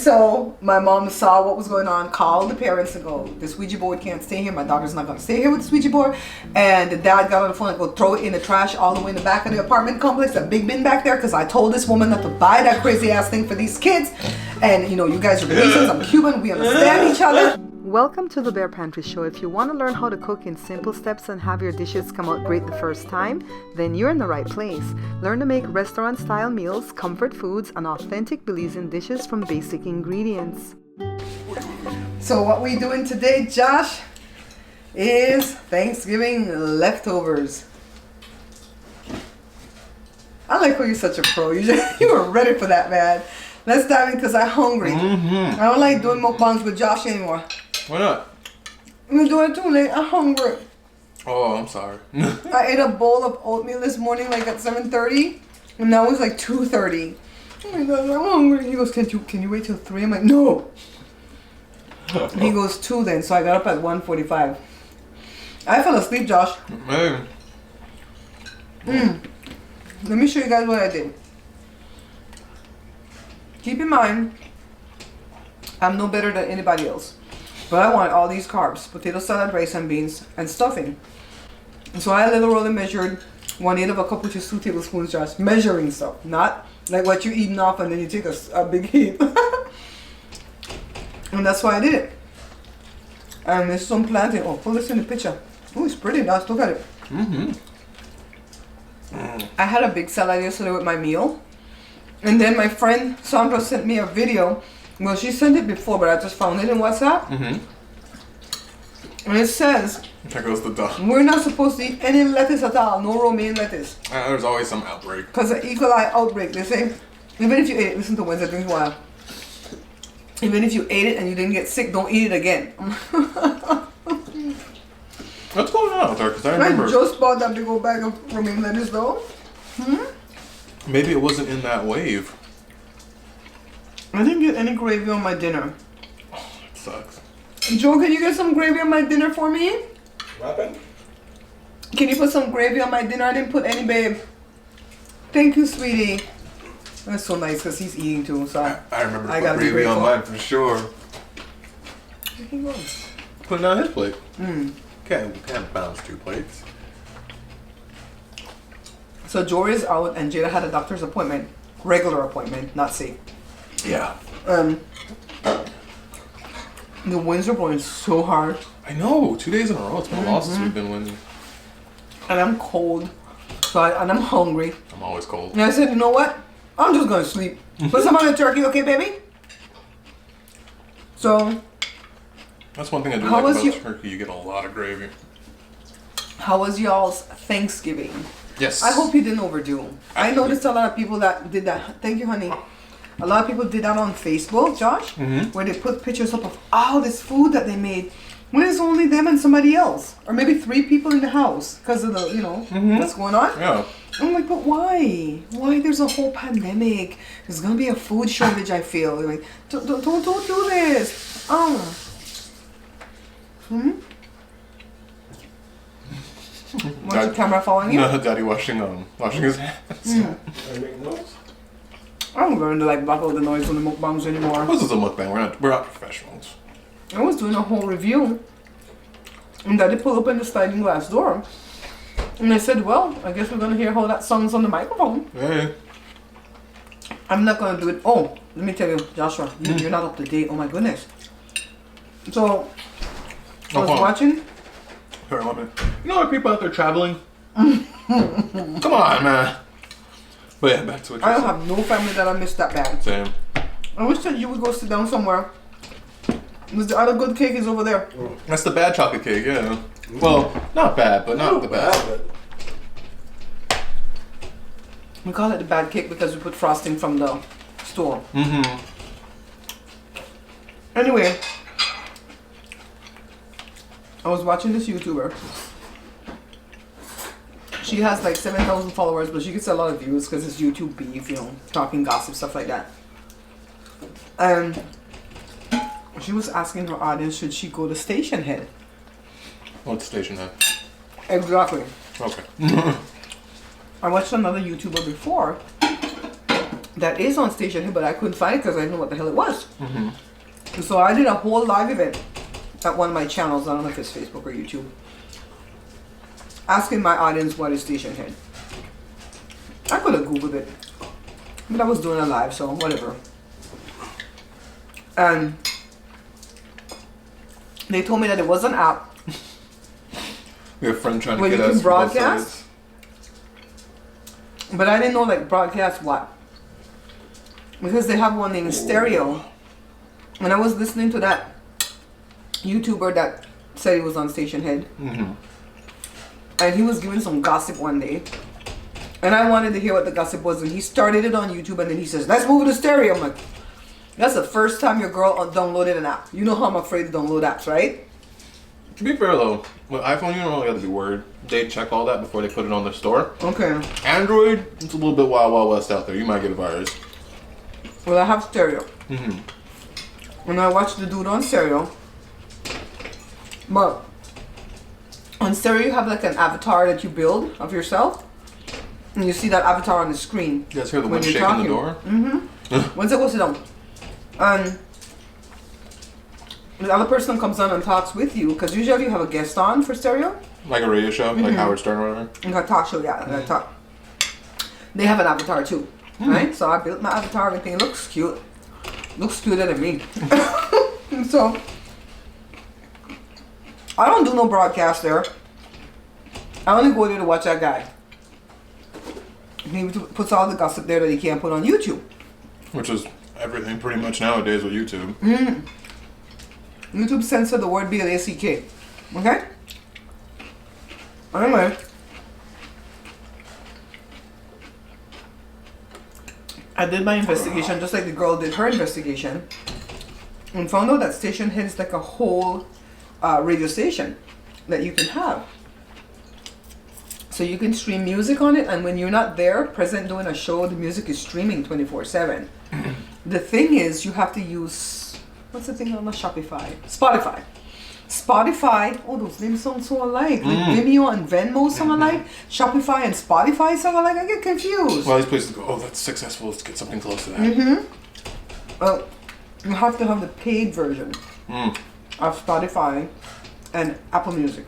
so my mom saw what was going on, called the parents and go, this Ouija board can't stay here. My daughter's not going to stay here with this Ouija board. And the dad got on the phone and go throw it in the trash all the way in the back of the apartment complex, that big bin back there, because I told this woman not to buy that crazy ass thing for these kids. And you know, you guys are Belizeans, I'm Cuban, we understand each other. Welcome to the Bare Pantry Show. If you want to learn how to cook in simple steps and have your dishes come out great the first time, then you're in the right place. Learn to make restaurant-style meals, comfort foods, and authentic Belizean dishes from basic ingredients. So what we doing today, Josh, is Thanksgiving leftovers. I like how you're such a pro. You were ready for that, man. Let's dive in because I'm hungry. I don't like doing mukbangs with Josh anymore. Why not? I'm doing it too late. I'm hungry. Oh, I'm sorry. I ate a bowl of oatmeal this morning like at 7:30, and now it's like 2:30. Oh my God, I'm hungry. He goes, can you wait till 3? I'm like, no. He goes 2 then, so I got up at 1:45. I fell asleep, Josh. Man. Let me show you guys what I did. Keep in mind, I'm no better than anybody else. But I want all these carbs, potato salad, rice and beans, and stuffing. And so I literally measured 1/8 of a cup, which is 2 tablespoons, Josh. Measuring stuff, not like what you're eating off and then you take a big heap. And that's why I did it. And there's some plantain. Oh, pull this in the picture. Oh, it's pretty, Josh. Look at it. I had a big salad yesterday with my meal. And then my friend Sandra sent me a video. Well, she sent it before, but I just found it in WhatsApp. And it says, There goes the duck. we're not supposed to eat any lettuce at all. No romaine lettuce. There's always some outbreak. Because of E. coli outbreak, they say, even if you ate it, listen to Wednesday drinks wild. Even if you ate it and you didn't get sick, don't eat it again. What's going on out there? Because I remember. I just bought that big old bag of romaine lettuce though. Maybe it wasn't in that wave. I didn't get any gravy on my dinner. Oh, it sucks. Joe, can you get some gravy on my dinner for me? What happened? Can you put some gravy on my dinner? I didn't put any, babe. Thank you, sweetie. That's so nice because he's eating too. So I remember to I put gotta be gravy on grateful. mine for sure. Where he goes? Putting on his plate. Can't balance 2 plates. So Jory's out and Jada had a doctor's appointment. Regular appointment, not safe. Yeah. The winds are blowing so hard. I know. 2 days in a row. It's been a while since we've been winning. And I'm cold. And I'm hungry. I'm always cold. And I said, you know what? I'm just going to sleep. Put some on the turkey, okay, baby? So, That's one thing I do How like was about your- turkey. You get a lot of gravy. how was y'all's Thanksgiving? Yes. I hope you didn't overdo. I noticed a lot of people that did that. Thank you, honey. A lot of people did that on Facebook, Josh, where they put pictures up of all this food that they made when it's only them and somebody else. Or maybe 3 people in the house because of the, what's going on. Yeah. I'm like, but why? Why? There's a whole pandemic. There's going to be a food shortage, I feel. Like, don't do this. What's your camera following you? No, Daddy washing his hands. I make notes. I don't learn to like buckle the noise on the mukbangs anymore. This is a mukbang. We're not professionals. I was doing a whole review, and Daddy pulled open the sliding glass door, and I said, "Well, I guess we're gonna hear how that sounds on the microphone." Hey. I'm not gonna do it. Oh, let me tell you, Joshua, you're not up to date. Oh my goodness. So I was watching. Sorry, my bad. You know, there are people out there traveling. Come on, man. But yeah, back to what I you don't have no family that I miss that bad. Same. I wish that you would go sit down somewhere. Because the other good cake is over there. That's the bad chocolate cake, yeah. Well, not bad, but not the best. We call it the bad cake because we put frosting from the store. Anyway, I was watching this YouTuber. She has like 7,000 followers, but she gets a lot of views because it's YouTube beef, talking gossip, stuff like that. And she was asking her audience, should she go to Stationhead? What's Stationhead? Exactly. Okay. I watched another YouTuber before, that is on Stationhead, but I couldn't find it because I didn't know what the hell it was. So I did a whole live event at one of my channels. I don't know if it's Facebook or YouTube, asking my audience what is Stationhead. I could have Googled it, but I was doing a live, so whatever. And they told me that it was an app We have a friend trying to where get you us can from both broadcast. sides. But I didn't know like broadcast what. Because they have one named Stereo. And I was listening to that YouTuber that said he was on Stationhead. And he was giving some gossip one day. And I wanted to hear what the gossip was. And he started it on YouTube and then he says, let's move to Stereo. I'm like, that's the first time your girl downloaded an app. You know how I'm afraid to download apps, right? To be fair though, with iPhone you don't really have to be worried. They check all that before they put it on their store. Okay. Android, it's a little bit wild west out there. You might get a virus. Well, I have Stereo. And I watched the dude on Stereo. But on Stereo, you have like an avatar that you build of yourself. And you see that avatar on the screen. You guys hear the when wind you're shaking the talking. door? Once I go sit down. And the other person comes on and talks with you. Because usually you have a guest on for Stereo. Like a radio show, like Howard Stern or whatever. Like a talk show, yeah. Like a talk. They have an avatar too. Right? So I built my avatar, everything looks cute. Looks cuter than me. So I don't do no broadcast there. I only go there to watch that guy. He puts all the gossip there that he can't put on YouTube. Which is everything pretty much nowadays with YouTube. YouTube censor the word BLACK. Okay? Anyway. I did my investigation just like the girl did her investigation. And found out that Stationhead is like a whole radio station that you can have. So you can stream music on it, and when you're not there present doing a show, the music is streaming 24/7. The thing is, you have to use, what's the thing on the Shopify? Spotify. Spotify, oh, those names sound so alike. Like Vimeo and Venmo sound alike. Shopify and Spotify sound alike. I get confused. Well, these places go, oh, that's successful. Let's get something close to that. You have to have the paid version of Spotify and Apple Music.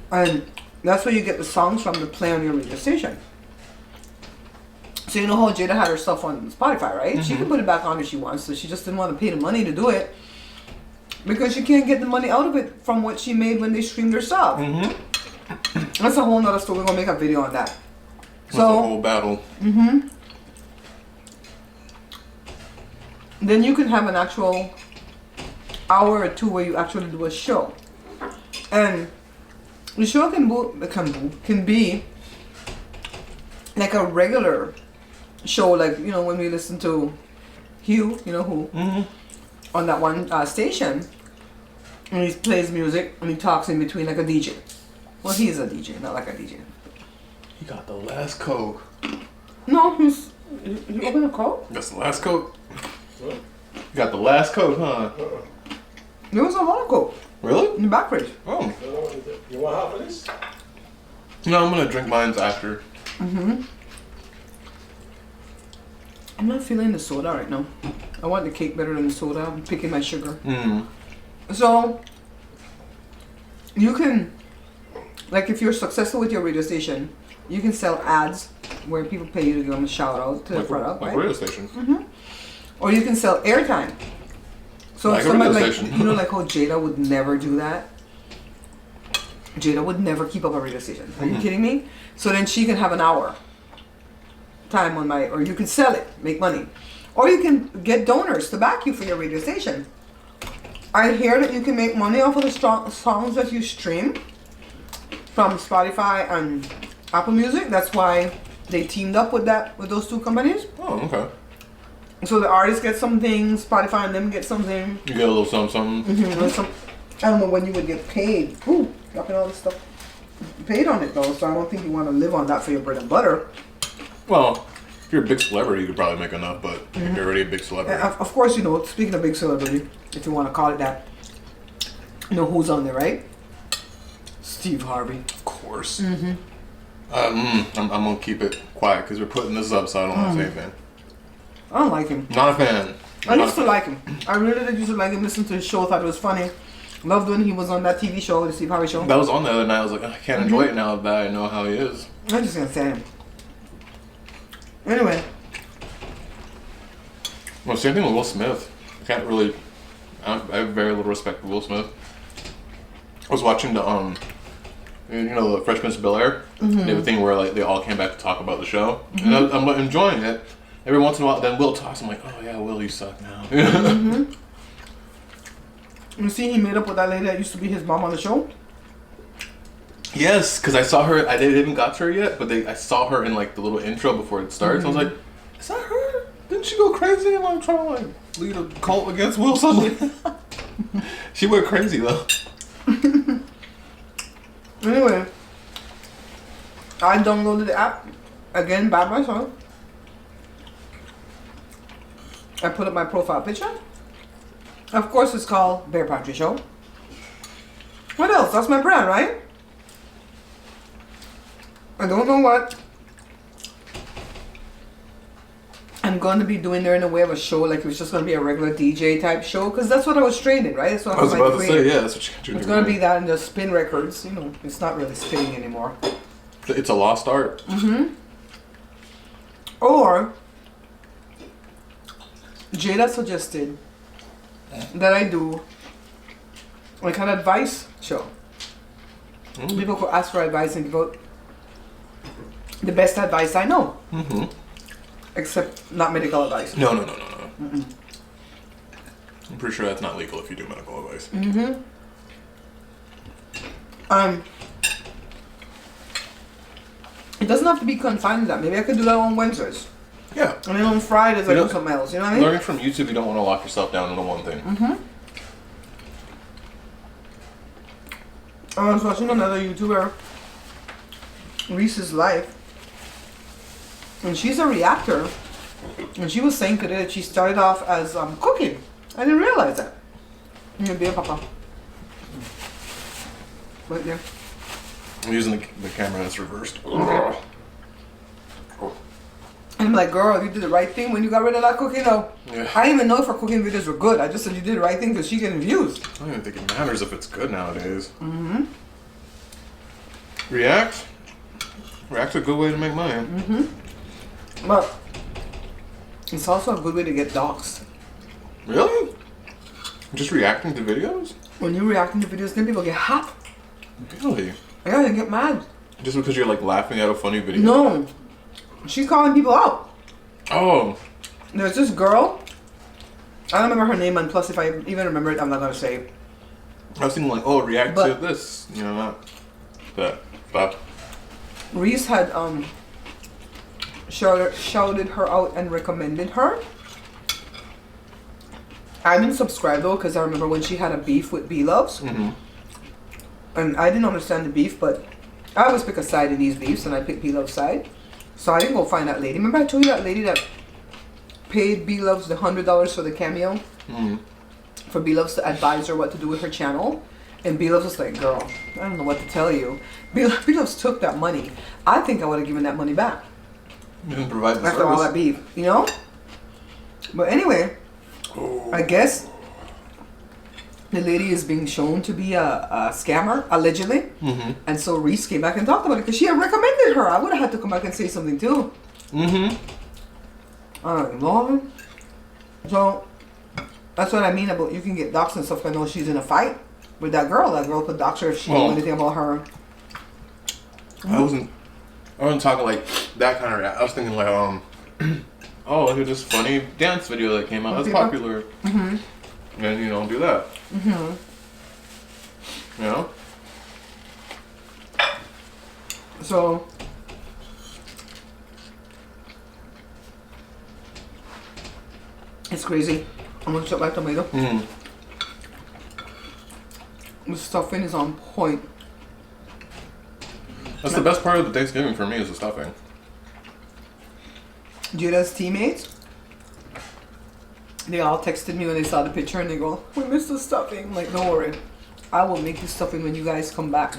And that's where you get the songs from to play on your radio station. So you know how Jada had her stuff on Spotify, right? She can put it back on if she wants, so she just didn't want to pay the money to do it. Because she can't get the money out of it from what she made when they streamed her stuff. That's a whole nother story. We're going to make a video on that. That's a whole battle. Then you can have an actual hour or two where you actually do a show. And the show can be like a regular show, like, you know, when we listen to Hugh, you know who, on that one station, and he plays music and he talks in between like a DJ. Well, he's a DJ, not like a DJ. He got the last Coke. No, he's you open a Coke? That's the last Coke. What? You got the last Coke, huh? There was a lot of Coke Really? in the back fridge. Oh. You want half of this? No, I'm gonna drink mine after. I'm not feeling the soda right now. I want the cake better than the soda. I'm picking my sugar. So, you can, like, if you're successful with your radio station, you can sell ads where people pay you to give them a shout out to the product, Like right? radio station. Or you can sell airtime. So Like if a somebody radio like, station. you know, like how Jada would never do that. Jada would never keep up a radio station. Are you kidding me? So then she can have an hour time on my, or you can sell it, make money. Or you can get donors to back you for your radio station. I hear that you can make money off of the songs that you stream from Spotify and Apple Music. That's why they teamed up with those two companies. Oh, okay. So the artists get something, Spotify and them get something. You get a little something. I don't know when you would get paid. Ooh, dropping all this stuff. Paid on it though, so I don't think you want to live on that for your bread and butter. Well, if you're a big celebrity, you could probably make enough, but if you're already a big celebrity. Of course, you know, speaking of big celebrity, if you want to call it that, you know who's on there, right? Steve Harvey. Of course. I'm gonna keep it quiet because we're putting this up, so I don't want to say anything. I don't like him. Not a fan. I used to like him. I really did used to like him. Listen to his show. Thought it was funny. Loved when he was on that TV show, the Steve Harvey show. That was on the other night. I was like, I can't enjoy it now that I know how he is. I just can't stand him. Anyway. Well, same thing with Will Smith. I can't really. I have very little respect for Will Smith. I was watching the the Fresh Prince of Bel-Air, and everything where like they all came back to talk about the show, and I'm enjoying it. Every once in a while, then Will talks. I'm like, oh yeah, Will, you suck now. You see, he made up with that lady that used to be his mom on the show. Yes, because I saw her. I didn't even got to her yet, but I saw her in like the little intro before it starts. I was like, is that her? Didn't she go crazy and like trying to like lead a cult against Will suddenly? She went crazy though. Anyway, I downloaded the app again by myself. I put up my profile picture. Of course, it's called Bare Pantry Show. What else? That's my brand, right? I don't know what I'm going to be doing there in a way of a show, like it was just going to be a regular DJ type show, because that's what I was trained in, right? That's what I was about to say, yeah, that's what you're It's going to be that and just spin records. You know, it's not really spinning anymore. It's a lost art. Or Jada suggested that I do like an advice show. People could ask for advice and give out the best advice I know. Except not medical advice. No. I'm pretty sure that's not legal if you do medical advice. It doesn't have to be confined to that. Maybe I could do that on Wednesdays. Yeah. And then on Fridays I do something else. You know what I mean? Learning from YouTube, you don't want to lock yourself down into one thing. I was watching another YouTuber, Reese's Life, and she's a reactor, and she was saying today that she started off as cooking. I didn't realize that. Here, dear Papa. Right there. I'm using the camera that's reversed. Okay. And I'm like, girl, you did the right thing when you got rid of that cooking. No, Yeah. I didn't even know if her cooking videos were good. I just said you did the right thing because she getting views. I don't even think it matters if it's good nowadays. React's a good way to make money. But it's also a good way to get doxxed. Really? Just reacting to videos? When you're reacting to videos, then people get hot. Really? Yeah, they get mad. Just because you're like laughing at a funny video? No. She's calling people out. Oh. There's this girl. I don't remember her name, and plus if I even remember it, I'm not going to say it. I was thinking like, oh, react to this. You know, not that. But Reese had shouted her out and recommended her. I didn't subscribe though because I remember when she had a beef with B-Loves. And I didn't understand the beef, but I always pick a side in these beefs, and I picked B-Love's side. So I didn't go find that lady. Remember I told you that lady that paid B-Loves the $100 for the cameo? For B-Loves to advise her what to do with her channel? And B-Loves was like, girl, I don't know what to tell you. B-Loves took that money. I think I would have given that money back. you didn't provide the After all that service. beef, you know? But anyway, I guess the lady is being shown to be a scammer, allegedly. And so Reese came back and talked about it because she had recommended her. I would have had to come back and say something too. Lord. So that's what I mean about you can get doxxed and stuff. I know she's in a fight with that girl. That girl could dox her if she knew anything about her. I wasn't talking like that kind of rap. I was thinking like, oh, look at this funny dance video that came out. That's popular. And, you know, do that. You know? So it's crazy. I'm gonna chop my tomato. The stuffing is on point. That's the best part of the Thanksgiving for me is the stuffing. Jada's teammates, they all texted me when they saw the picture and they go, we missed the stuffing. I'm like, don't worry. I will make the stuffing when you guys come back.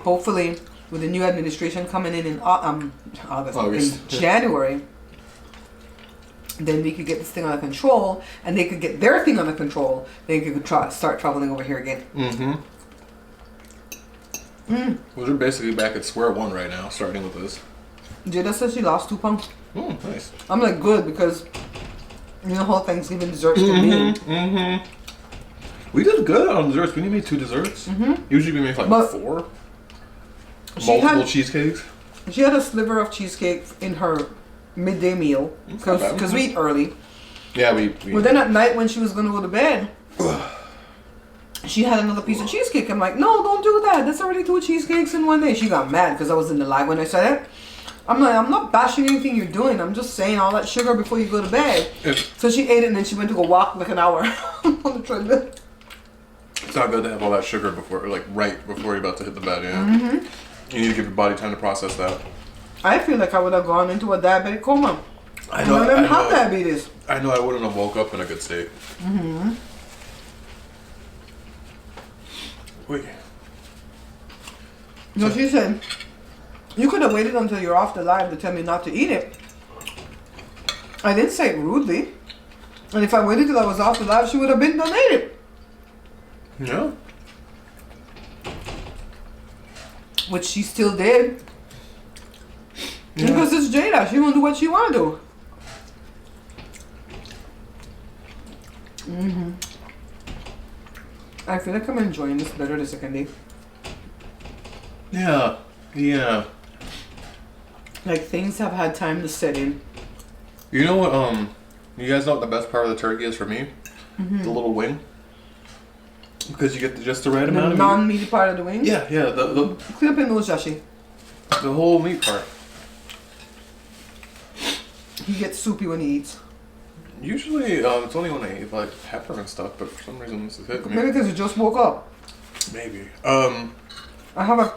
Hopefully, with the new administration coming in August. August. In January, then we could get this thing under control, and they could get their thing under control. They could start traveling over here again. Well, they're basically back at square one right now, starting with this. Jada says she lost 2 pounds. Oh, nice. I'm like, good, because you know how Thanksgiving desserts can be. We did good on desserts. We only made 2 desserts. Usually we make like 4. Multiple cheesecakes. She had a sliver of cheesecake in her midday meal because we eat early. Yeah, we. But then at night when she was going to go to bed, she had another piece of cheesecake. I'm like, no, don't do that. That's already 2 cheesecakes in one day. She got mad because I was in the live when I said it. I'm like, I'm not bashing anything you're doing. I'm just saying all that sugar before you go to bed. So she ate it and then she went to go walk like an hour on the treadmill. It's not good to have all that sugar before, like right before you're about to hit the bed. Yeah. You need to give your body time to process that. I feel like I would have gone into a diabetic coma. I know. I never had diabetes. I know. I wouldn't have woke up in a good state. Wait. No, she said, you could have waited until you're off the live to tell me not to eat it. I didn't say it rudely. And if I waited till I was off the live, she would have been donated. Yeah. Which she still did. Yeah. Because it's Jada. She gonna do what she wanna do. I feel like I'm enjoying this better the second day. Yeah. Yeah. Like things have had time to set in. You know what? You guys know what the best part of the turkey is for me? The little wing. Because you get just the right amount of meat. The non-meaty part of the wing? Yeah, yeah. The clean up your nose, Joshi. The whole meat part. He gets soupy when he eats. Usually, it's only when I eat like pepper and stuff, but for some reason this is hitting me. Maybe because you just woke up. Maybe. I have a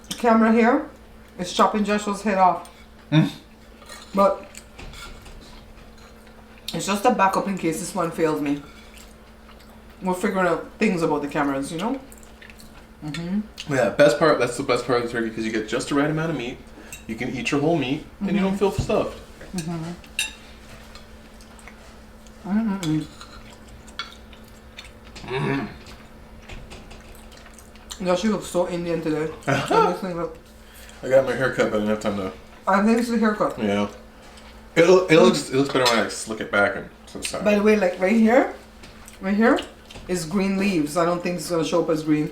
camera here. It's chopping Joshua's head off. But it's just a backup in case this one fails me. We're figuring out things about the cameras, you know? Yeah, best part. That's the best part of the turkey because you get just the right amount of meat. You can eat your whole meat, and you don't feel stuffed. Joshua looks so Indian today. I got my hair cut, but I didn't have time to. I think it's the haircut. Yeah. It looks better when I slick it back and to the side. By the way, like right here is green leaves. I don't think it's gonna show up as green.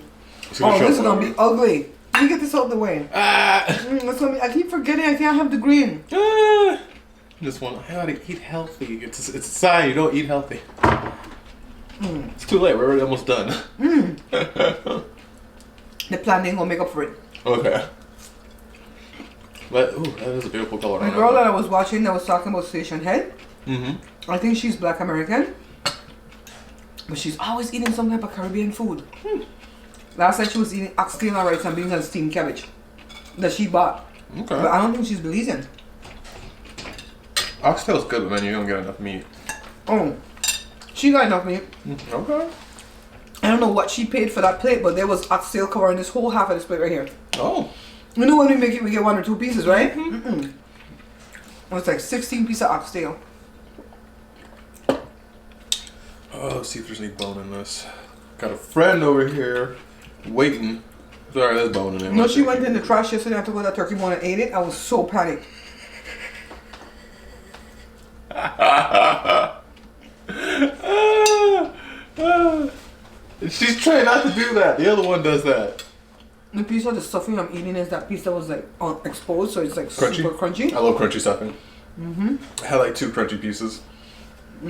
Oh, this is gonna be ugly. Let me get this out of the way. That's gonna be, I keep forgetting I can't have the green. Just one. I gotta eat healthy. It's a sign you don't eat healthy. It's too late. We're already almost done. The planting will make up for it. Okay. But that is a beautiful color. The girl that I was watching that was talking about Stationhead. I think she's Black American, but she's always eating some type of Caribbean food. Last night she was eating oxtail and rice and beans and steamed cabbage that she bought. Okay. But I don't think she's Belizean. Oxtail's good, but then you don't get enough meat. Oh, she got enough meat. Okay. I don't know what she paid for that plate, but there was oxtail covering this whole half of this plate right here. Oh. You know when we make it, we get 1 or 2 pieces, right? It's like 16 pieces of oxtail. Oh, let's see if there's any bone in this. Got a friend over here waiting. Sorry, there's bone in it. No, she went in the trash yesterday after that turkey bone and ate it. I was so panicked. She's trying not to do that. The other one does that. The piece of the stuffing I'm eating is that piece that was like exposed, so it's like Crunchy? super crunchy. I love crunchy stuffing. I had like 2 crunchy pieces. I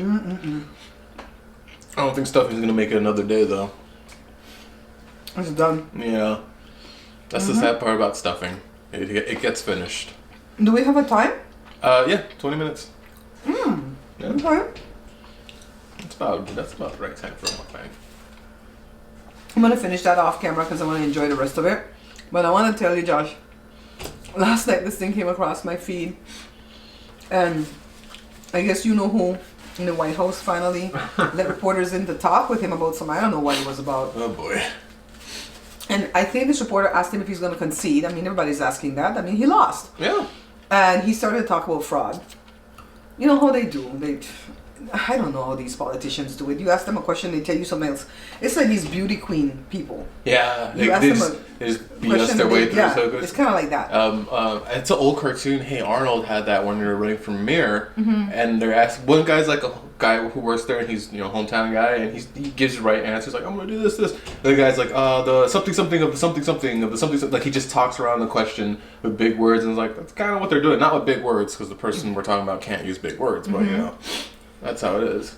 don't think stuffing's gonna make it another day though. It's done. Yeah. That's the sad part about stuffing. It gets finished. Do we have a time? Yeah, 20 minutes. Yeah. Okay. That's about the right time for one thing. I'm gonna finish that off camera because I want to enjoy the rest of it. But I want to tell you, Josh, last night this thing came across my feed, and I guess you know who in the White House finally let reporters in to talk with him about some, I don't know what it was about. Oh boy. And I think this reporter asked him if he's going to concede. I mean, everybody's asking that. I mean, he lost. Yeah. And he started to talk about fraud. You know how they do. I don't know how these politicians do it. You ask them a question, they tell you something else. It's like these beauty queen people. Yeah. You ask them they just BS their way through so good. It's kind of like that. It's an old cartoon. Hey Arnold had that when they were running for mayor, and they're asking. One guy's like a guy who works there, and he's hometown guy, and he gives the right answers. Like, I'm gonna do this. The guy's like, the something of the something. Like he just talks around the question with big words, and it's like that's kind of what they're doing. Not with big words, because the person we're talking about can't use big words, but that's how it is.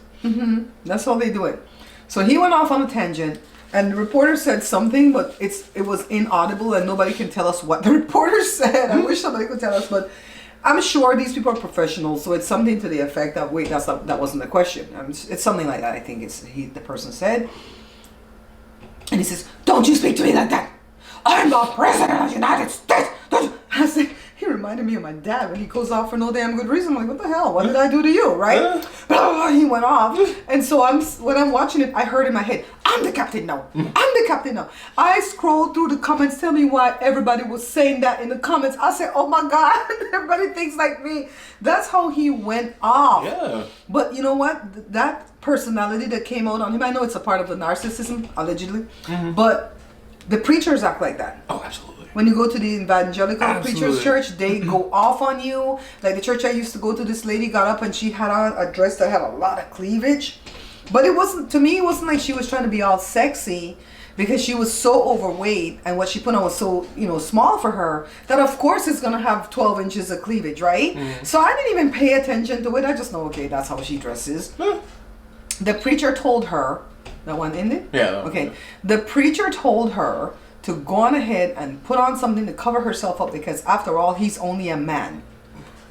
That's how they do it. So he went off on a tangent. And the reporter said something, but it was inaudible, and nobody can tell us what the reporter said. I wish somebody could tell us, but I'm sure these people are professionals, so it's something to the effect of, "Wait, that wasn't the question." It's something like that. I think the person said, and he says, "Don't you speak to me like that! I'm the president of the United States." I said, he reminded me of my dad when he goes off for no damn good reason. I'm like, what the hell? What did I do to you, right? He went off. And so when I'm watching it, I heard in my head, I'm the captain now. I'm the captain now. I scrolled through the comments, tell me why everybody was saying that in the comments. I said, oh my God, everybody thinks like me. That's how he went off. Yeah. But you know what? That personality that came out on him, I know it's a part of the narcissism, allegedly, but the preachers act like that. Oh, absolutely. When you go to the evangelical preacher's church, they go off on you. Like the church I used to go to, this lady got up and she had on a dress that had a lot of cleavage. But it wasn't like she was trying to be all sexy, because she was so overweight and what she put on was so, small for her, that of course it's going to have 12 inches of cleavage, right? So I didn't even pay attention to it. I just know, okay, that's how she dresses. The preacher told her, that one ended? Yeah. Okay. The preacher told her to go on ahead and put on something to cover herself up, because after all, he's only a man.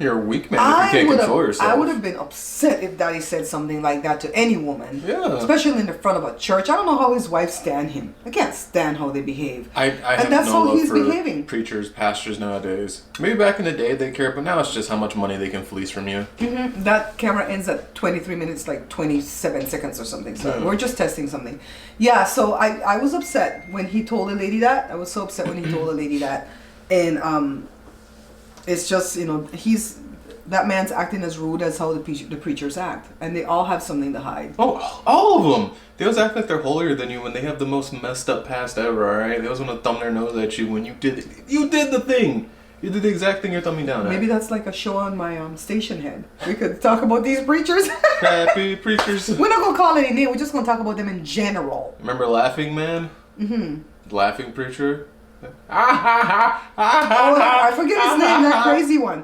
You're a weak man if you can't control yourself. I would have been upset if Daddy said something like that to any woman. Yeah. Especially in the front of a church. I don't know how his wife stand him. I can't stand how they behave. I and that's how he's behaving. Preachers, pastors nowadays. Maybe back in the day they cared, but now it's just how much money they can fleece from you. That camera ends at 23 minutes, like 27 seconds or something. So we're just testing something. Yeah, so I was upset when he told a lady that. I was so upset when he told a lady that. And it's just, that man's acting as rude as how the preachers act. And they all have something to hide. Oh, all of them. They always act like they're holier than you when they have the most messed up past ever, alright? They always want to thumb their nose at you when you did the thing. You did the exact thing you're thumbing down at. Maybe that's like a show on my Stationhead. We could talk about these preachers. Happy preachers. We're not going to call any name. We're just going to talk about them in general. Remember Laughing Man? Laughing Preacher? I forget his name, that crazy one.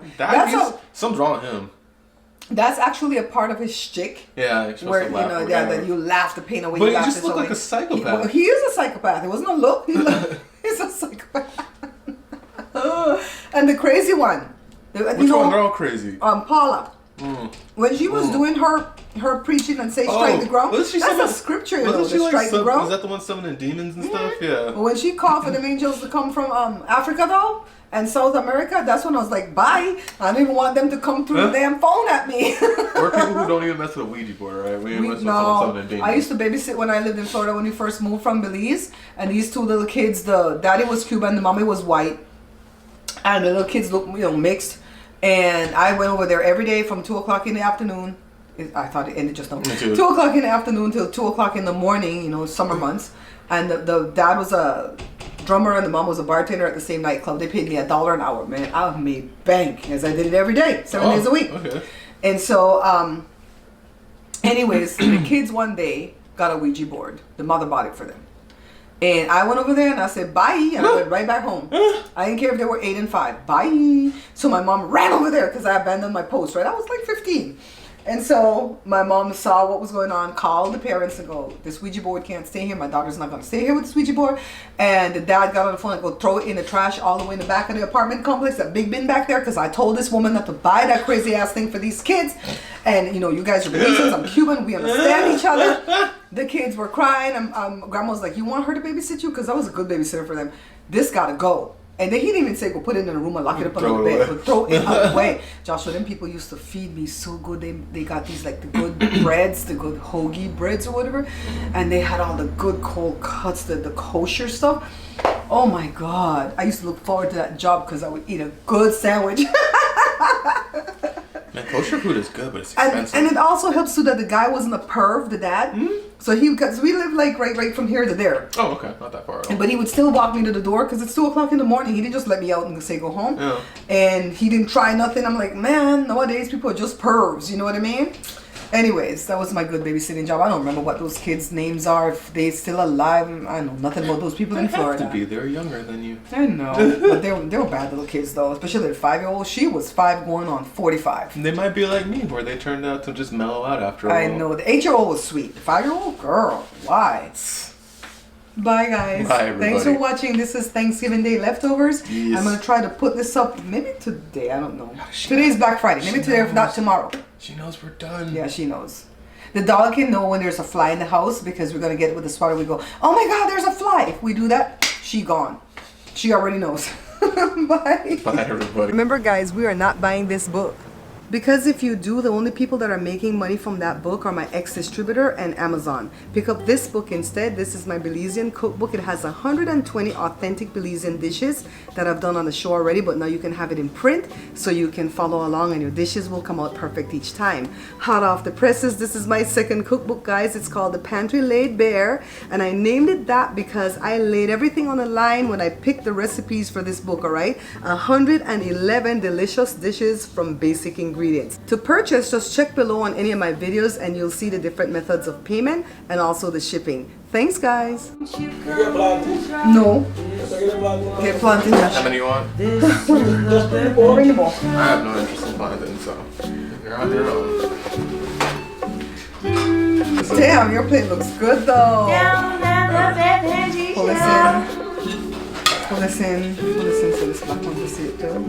Something's wrong with him. That's actually a part of his shtick. Yeah, where that you laugh the pain away. But he just looked like a psychopath. He is a psychopath. It wasn't a look. He's a psychopath. And the crazy one. Which one? They're all crazy. Paula. When she was doing her preaching and say strike the ground, that's a scripture, strike the ground. Was that the one summoning demons and stuff? Yeah. But when she called for them angels to come from Africa though, and South America, that's when I was like, bye. I don't even want them to come through the damn phone at me. We're people who don't even mess with a Ouija board, right? We ain't mess with summoning demons. I used to babysit when I lived in Florida when we first moved from Belize, and these two little kids, the daddy was Cuban, the mommy was white, and the little kids looked mixed. And I went over there every day from 2 o'clock in the afternoon. I thought it ended just now. 2 o'clock in the afternoon till 2 o'clock in the morning, summer months. And the dad was a drummer and the mom was a bartender at the same nightclub. They paid me $1 an hour, man. I made bank, as I did it every day, 7 days a week. Okay. And so, anyways, the kids one day got a Ouija board. The mother bought it for them. And I went over there and I said, bye. And I went right back home. I didn't care if they were 8 and 5. Bye. So my mom ran over there because I abandoned my post, right? I was like 15. And so my mom saw what was going on, called the parents and go, this Ouija board can't stay here. My daughter's not going to stay here with this Ouija board. And the dad got on the phone and go throw it in the trash all the way in the back of the apartment complex, that big bin back there, because I told this woman not to buy that crazy ass thing for these kids. And, you guys are Belizeans, I'm Cuban, we understand each other. The kids were crying. Grandma was like, you want her to babysit you? Because I was a good babysitter for them. This got to go. And then he didn't even say, go put it in a room and lock it up under the bed. But throw it away. Joshua, them people used to feed me so good. They got these, like, the good breads, the good hoagie breads or whatever. And they had all the good cold cuts, the kosher stuff. Oh my God. I used to look forward to that job because I would eat a good sandwich. Man, kosher food is good, but it's and, expensive. and it also helps so that the guy wasn't a perv, the dad. So because we live like right from here to there. Oh, okay. Not that far at all. But he would still walk me to the door because it's 2 o'clock in the morning. He didn't just let me out and say go home. Yeah. And he didn't try nothing. I'm like, man, nowadays people are just pervs. You know what I mean? Anyways, that was my good babysitting job. I don't remember what those kids' names are. If they're still alive, I know nothing about those people in They have Florida. to be. They're younger than you. I know, but they were bad little kids though. Especially the 5-year-old. She was 5 going on 45. They might be like me, where they turned out to just mellow out after a while. I know. The 8-year-old was sweet. The 5-year-old, girl, why? Bye guys. Bye, everybody. Thanks for watching. This is Thanksgiving Day leftovers. Yes. I'm gonna try to put this up maybe today. I don't know. Today's Black Friday. Maybe today, if not tomorrow. She knows we're done. Yeah, she knows. The dog can know when there's a fly in the house because we're gonna get it with the swatter. We go, oh my God, there's a fly. If we do that, she gone. She already knows. Bye. Bye, everybody. Remember, guys, we are not buying this book. Because if you do, the only people that are making money from that book are my ex-distributor and Amazon. Pick up this book instead. This is my Belizean cookbook. It has 120 authentic Belizean dishes that I've done on the show already, but now you can have it in print so you can follow along and your dishes will come out perfect each time. Hot off the presses, this is my second cookbook, guys. It's called the Pantry Laid Bare, and I named it that because I laid everything on the line when I picked the recipes for this book, all right? 111 delicious dishes from basic ingredients. To purchase, just check below on any of my videos and you'll see the different methods of payment and also the shipping. Thanks, guys. You get plantain? No. So get a plantain. Get plantain. How many you want? Just people. Bring them all. I have no interest in plantain, so you're on your own. Damn, your plate looks good though. Pull this in. Pull this in. Pull this in so this black one can see it too.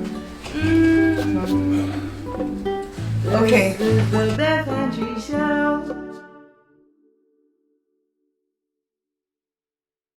Okay. The Pantry Show.